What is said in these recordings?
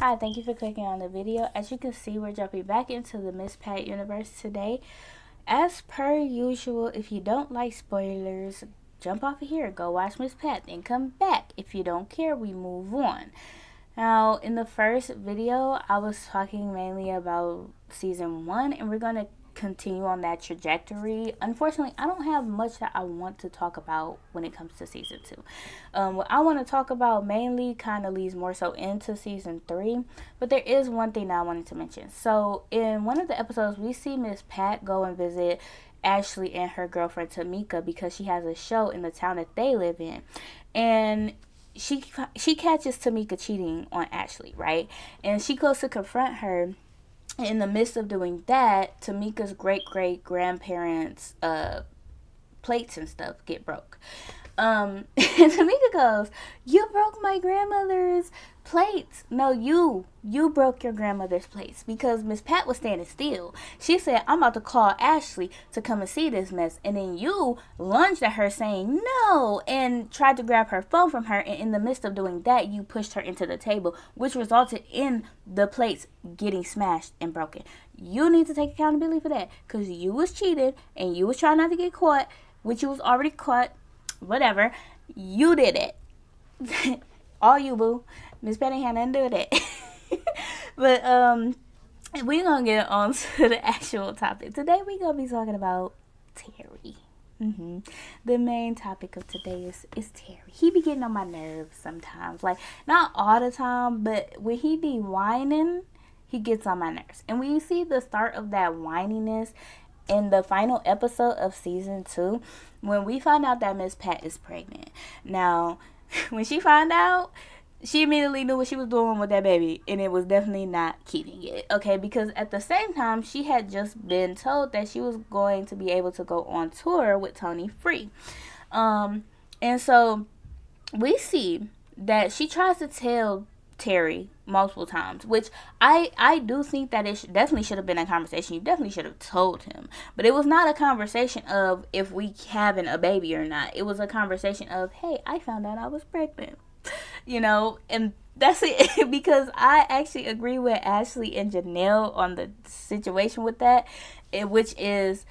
Hi, thank you for clicking on the video. As you can see, we're jumping back into the Miss Pat universe today. As per usual, if you don't like spoilers, jump off of here, go watch Miss Pat, then come back. If you don't care, we move on. Now, in the first video, I was talking mainly about season 1, and we're going to continue on that trajectory. Unfortunately, I don't have much that I want to talk about when it comes to season 2. What I want to talk about mainly kind of leads more so into season 3, but there is one thing that I wanted to mention. So, in one of the episodes, we see Miss Pat go and visit Ashley and her girlfriend Tamika because she has a show in the town that they live in. And she catches Tamika cheating on Ashley, right? And she goes to confront her. In the midst of doing that, Tamika's great-great-grandparents' plates and stuff get broke. And Tamika goes, "You broke my grandmother's plates." No, you broke your grandmother's plates, because Miss Pat was standing still. She said, "I'm about to call Ashley to come and see this mess." And then you lunged at her saying no and tried to grab her phone from her. And in the midst of doing that, you pushed her into the table, which resulted in the plates getting smashed and broken. You need to take accountability for that, because you was cheated and you was trying not to get caught, which you was already caught. Whatever, you did it. All you, boo. Miss Pat ain't had nothing to do with it. But we're gonna get on to the actual topic. Today we're gonna be talking about Terry. The main topic of today is Terry. He be getting on my nerves sometimes. Like, not all the time, but when he be whining, he gets on my nerves. And when you see the start of that whininess in the final episode of season 2, when we find out that Miss Pat is pregnant. Now, when she found out, she immediately knew what she was doing with that baby, and it was definitely not keeping it, okay? Because at the same time, she had just been told that she was going to be able to go on tour with Tony Free. And so we see that she tries to tell Terry multiple times, which I do think that it definitely should have been a conversation. You definitely should have told him, but it was not a conversation of if we having a baby or not. It was a conversation of, hey, I found out I was pregnant, and that's it. Because I actually agree with Ashley and Janelle on the situation with that, which is,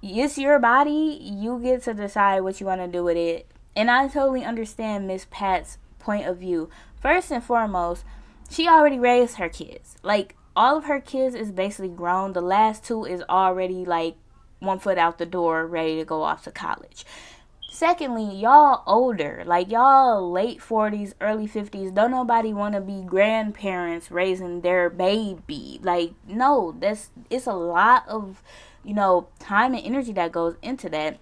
it's your body, you get to decide what you want to do with it. And I totally understand Miss Pat's point of view. First and foremost, she already raised her kids. Like, all of her kids is basically grown. The last 2 is already, like, 1 foot out the door, ready to go off to college. Secondly, y'all older. Like, y'all late 40s, early 50s. Don't nobody want to be grandparents raising their baby. Like, no, it's a lot of, time and energy that goes into that.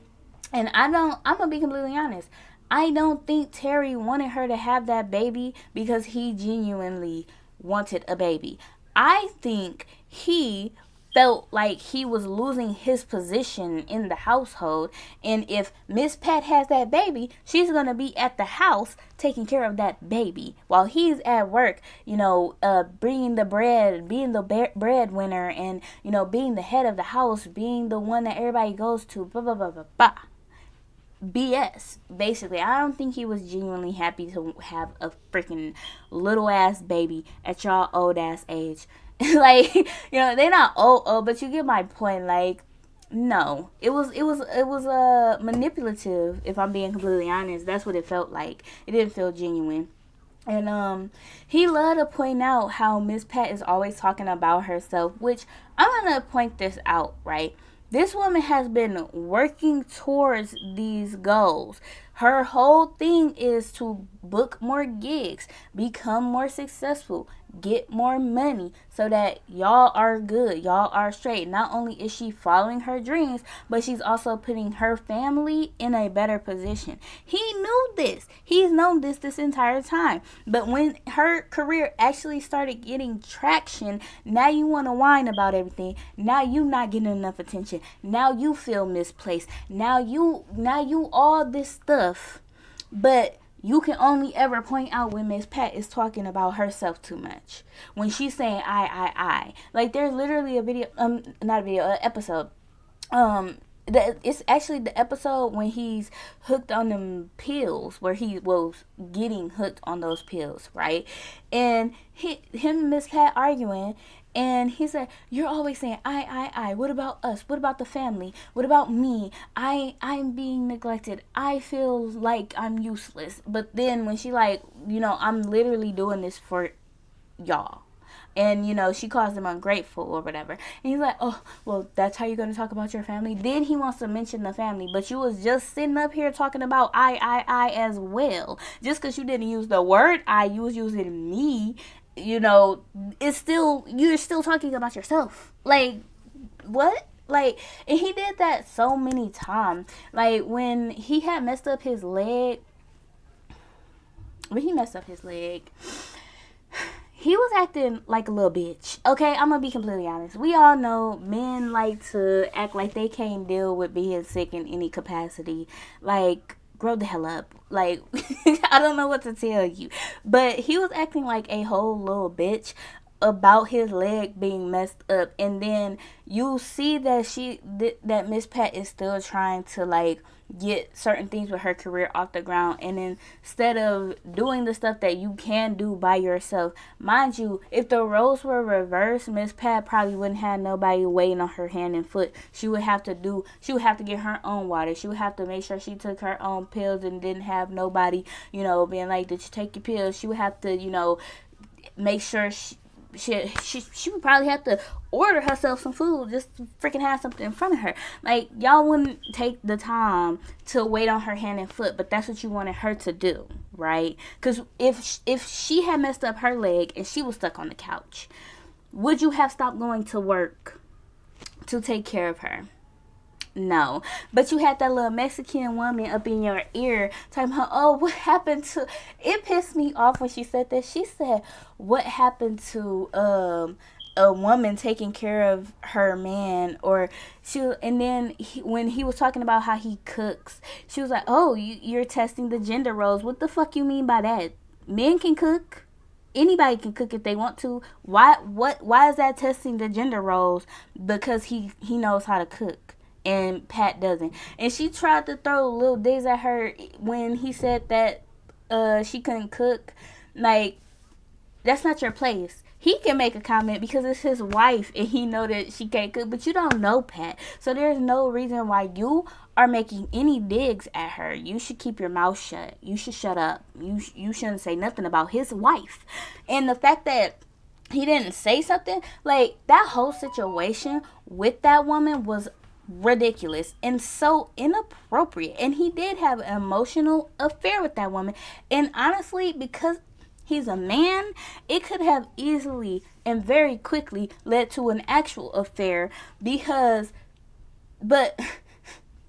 And I'm going to be completely honest. I don't think Terry wanted her to have that baby because he genuinely wanted a baby. I think he felt like he was losing his position in the household. And if Miss Pat has that baby, she's going to be at the house taking care of that baby while he's at work, bringing the bread, being the breadwinner, and, being the head of the house, being the one that everybody goes to, blah, blah, blah, blah, blah. BS, basically. I don't think he was genuinely happy to have a freaking little ass baby at y'all old ass age. Like, they're not old, but you get my point. Like, no, it was manipulative. If I'm being completely honest, that's what it felt like. It didn't feel genuine. And he loved to point out how Miss Pat is always talking about herself, which I'm gonna point this out, right? This woman has been working towards these goals. Her whole thing is to book more gigs, become more successful, get more money so that y'all are good, y'all are straight. Not only is she following her dreams, but she's also putting her family in a better position. He knew this. He's known this entire time. But when her career actually started getting traction, now you want to whine about everything. Now you not getting enough attention. Now you feel misplaced. Now you all this stuff. But you can only ever point out when Miss Pat is talking about herself too much. When she's saying I. Like, there's literally a video, not a video, an episode. it's actually the episode when he's hooked on them pills, where he was getting hooked on those pills, right? And him and Miss Pat arguing, and he said, "You're always saying I. What about us? What about the family? What about me? I'm being neglected. I feel like I'm useless." But then when she like, I'm literally doing this for y'all. And, she calls him ungrateful or whatever. And he's like, "Oh, well, that's how you're going to talk about your family?" Then he wants to mention the family. But you was just sitting up here talking about I as well. Just because you didn't use the word I, you was using me. It's still, you're still talking about yourself. Like, what? Like, and he did that so many times. Like, when he had messed up his leg. He was acting like a little bitch. Okay, I'm gonna be completely honest. We all know men like to act like they can't deal with being sick in any capacity. Like, grow the hell up. Like, I don't know what to tell you. But he was acting like a whole little bitch about his leg being messed up. And then you see that that Miss Pat is still trying to, like, get certain things with her career off the ground, and instead of doing the stuff that you can do by yourself, mind you, if the roles were reversed, Miss Pat probably wouldn't have nobody waiting on her hand and foot. She would have to get her own water. She would have to make sure she took her own pills and didn't have nobody, being like, "Did you take your pills?" She would have to, make sure she would probably have to order herself some food just to freaking have something in front of her. Like, y'all wouldn't take the time to wait on her hand and foot, but that's what you wanted her to do, right? Because if she had messed up her leg and she was stuck on the couch, would you have stopped going to work to take care of her? No. But you had that little Mexican woman up in your ear talking about, "Oh, what happened to..." It pissed me off when she said that. She said, "What happened to a woman taking care of her man?" And then when he was talking about how he cooks, she was like, "Oh, you're testing the gender roles. What the fuck you mean by that? Men can cook. Anybody can cook if they want to. Why is that testing the gender roles? Because he knows how to cook and Pat doesn't." And she tried to throw little digs at her when he said that she couldn't cook. Like, that's not your place. He can make a comment because it's his wife and he know that she can't cook, but you don't know Pat. So there's no reason why you are making any digs at her. You should keep your mouth shut. You should shut up. You shouldn't say nothing about his wife. And the fact that he didn't say something, like, that whole situation with that woman was ridiculous and so inappropriate. And he did have an emotional affair with that woman. And honestly, because he's a man, it could have easily and very quickly led to an actual affair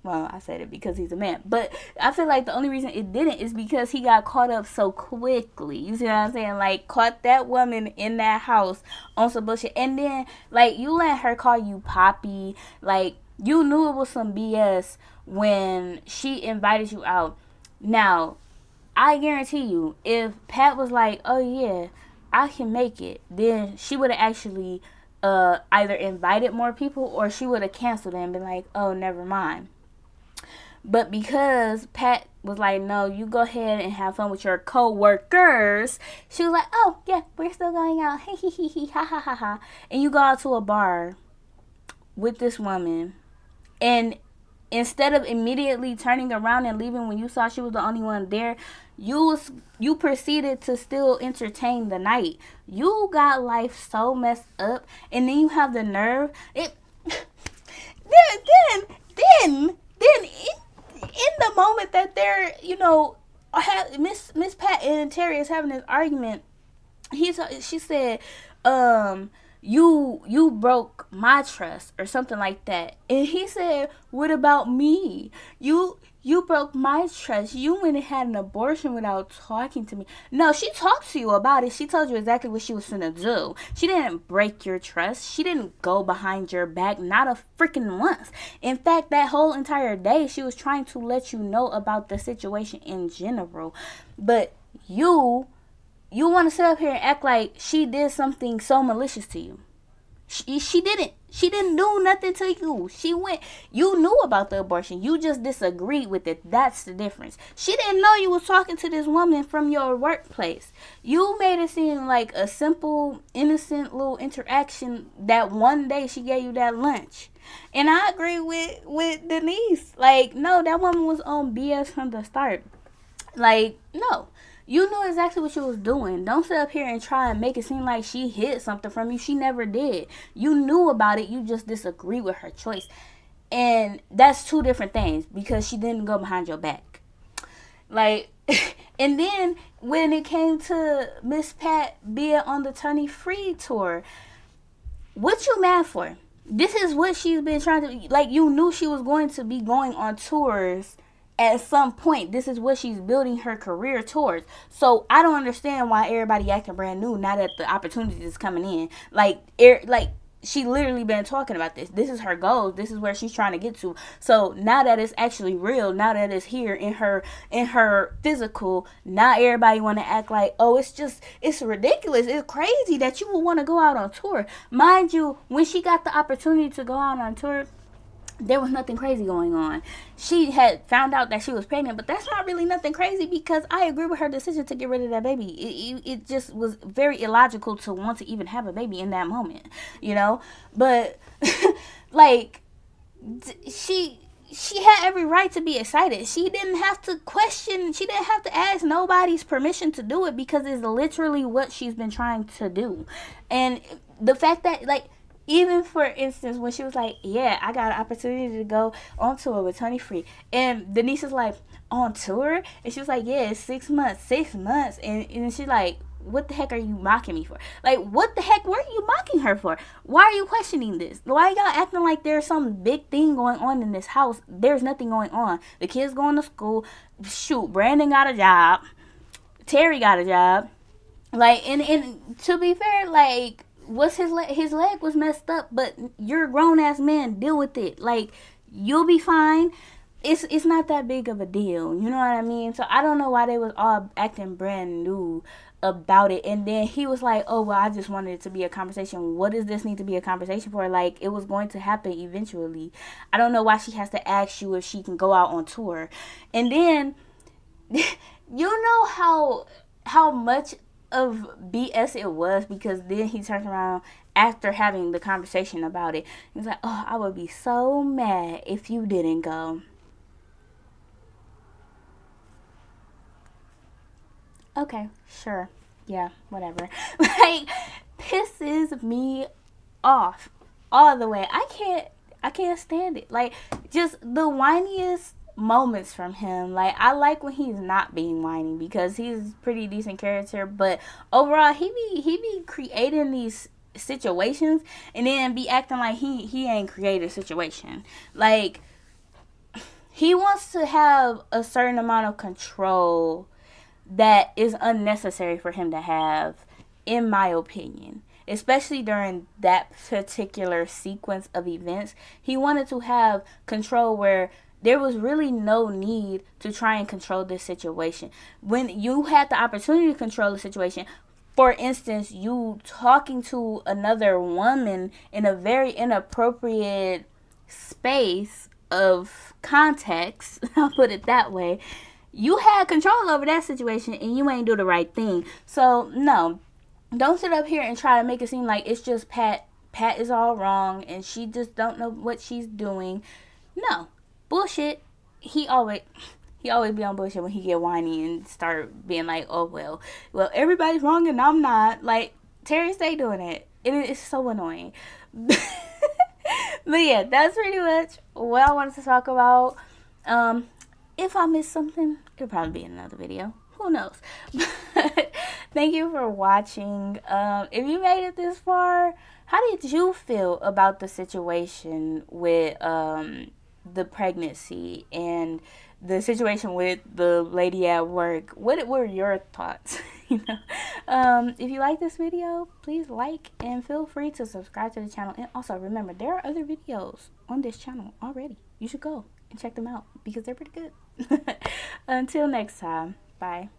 well, I said it because he's a man, but I feel like the only reason it didn't is because he got caught up so quickly. You see what I'm saying? Like, caught that woman in that house on some bullshit. And then, like, you let her call you Poppy. Like, you knew it was some BS when she invited you out. Now, I guarantee you, if Pat was like, "Oh yeah, I can make it," then she would have actually either invited more people or she would have canceled it and been like, "Oh, never mind." But because Pat was like, "No, you go ahead and have fun with your co-workers," she was like, "Oh yeah, we're still going out. Hey, hee hee hee, ha ha ha ha." And you go out to a bar with this woman, and instead of immediately turning around and leaving when you saw she was the only one there, you proceeded to still entertain the night. You got life so messed up, and then you have the nerve. Then in the moment that they're, Miss Pat and Terry is having this argument, she said, you broke my trust or something like that. And he said, "What about me? You broke my trust. You went and had an abortion without talking to me." No, she talked to you about it. She told you exactly what she was finna do. She didn't break your trust. She didn't go behind your back, not a freaking once. In fact, that whole entire day, she was trying to let you know about the situation in general. But you want to sit up here and act like she did something so malicious to you. She didn't do nothing to you. You knew about the abortion. You just disagreed with it. That's the difference. She didn't know you was talking to this woman from your workplace. You made it seem like a simple, innocent little interaction that one day she gave you that lunch. And I agree with Denise. Like, no, that woman was on BS from the start. Like, no. You knew exactly what you was doing. Don't sit up here and try and make it seem like she hid something from you. She never did. You knew about it. You just disagree with her choice. And that's two different things because she didn't go behind your back. Like, and then when it came to Miss Pat being on the Tony Free tour, what you mad for? This is what she's been trying to, like, you knew she was going to be going on tours at some point. This is what she's building her career towards. So I don't understand why everybody acting brand new now that the opportunity is coming in. Like she literally been talking about this. This is her goals. This is where she's trying to get to. So now that it's actually real, now that it's here in her physical, now everybody want to act like, oh, it's ridiculous. It's crazy that you would want to go out on tour. Mind you, when she got the opportunity to go out on tour, there was nothing crazy going on. She had found out that she was pregnant, but that's not really nothing crazy because I agree with her decision to get rid of that baby. It just was very illogical to want to even have a baby in that moment, you know? But, like, she had every right to be excited. She didn't have to question, she didn't have to ask nobody's permission to do it because it's literally what she's been trying to do. And the fact that, like, even for instance, when she was like, yeah, I got an opportunity to go on tour with Tony Free. And Denise is like, on tour? And she was like, yeah, it's 6 months. 6 months. And she's like, what the heck are you mocking me for? Like, what the heck were you mocking her for? Why are you questioning this? Why are y'all acting like there's some big thing going on in this house? There's nothing going on. The kids going to school. Shoot, Brandon got a job. Terry got a job. Like, and to be fair, like, what's his leg was messed up, but you're a grown-ass man, deal with it. Like, you'll be fine. It's not that big of a deal, you know what I mean? So I don't know why they was all acting brand new about it. And then he was like, oh, well, I just wanted it to be a conversation. What does this need to be a conversation for? Like, it was going to happen eventually. I don't know why she has to ask you if she can go out on tour. And then you know how much of BS it was, because then he turns around after having the conversation about it. He's like, oh, I would be so mad if you didn't go. Okay, sure. Yeah, whatever. Like, pisses me off all the way. I can't stand it. Like, just the whiniest moments from him. Like, I like when he's not being whiny because he's pretty decent character, but overall he be creating these situations and then be acting like he ain't created a situation. Like, he wants to have a certain amount of control that is unnecessary for him to have, in my opinion. Especially during that particular sequence of events, he wanted to have control where there was really no need to try and control this situation. When you had the opportunity to control the situation, for instance, you talking to another woman in a very inappropriate space of context, I'll put it that way, you had control over that situation and you ain't do the right thing. So, no, don't sit up here and try to make it seem like it's just Pat. Pat is all wrong and she just don't know what she's doing. No. Bullshit. He always be on bullshit when he get whiny and start being like, oh, well, everybody's wrong and I'm not. Like, Terry, stay doing it. It's so annoying. But yeah, that's pretty much what I wanted to talk about. If I missed something, it'll probably be in another video. Who knows? But thank you for watching. If you made it this far, how did you feel about the situation with the pregnancy and the situation with the lady at work? What were your thoughts? You know, if you like this video, please like and feel free to subscribe to the channel. And also remember, there are other videos on this channel already. You should go and check them out because they're pretty good. Until next time, bye.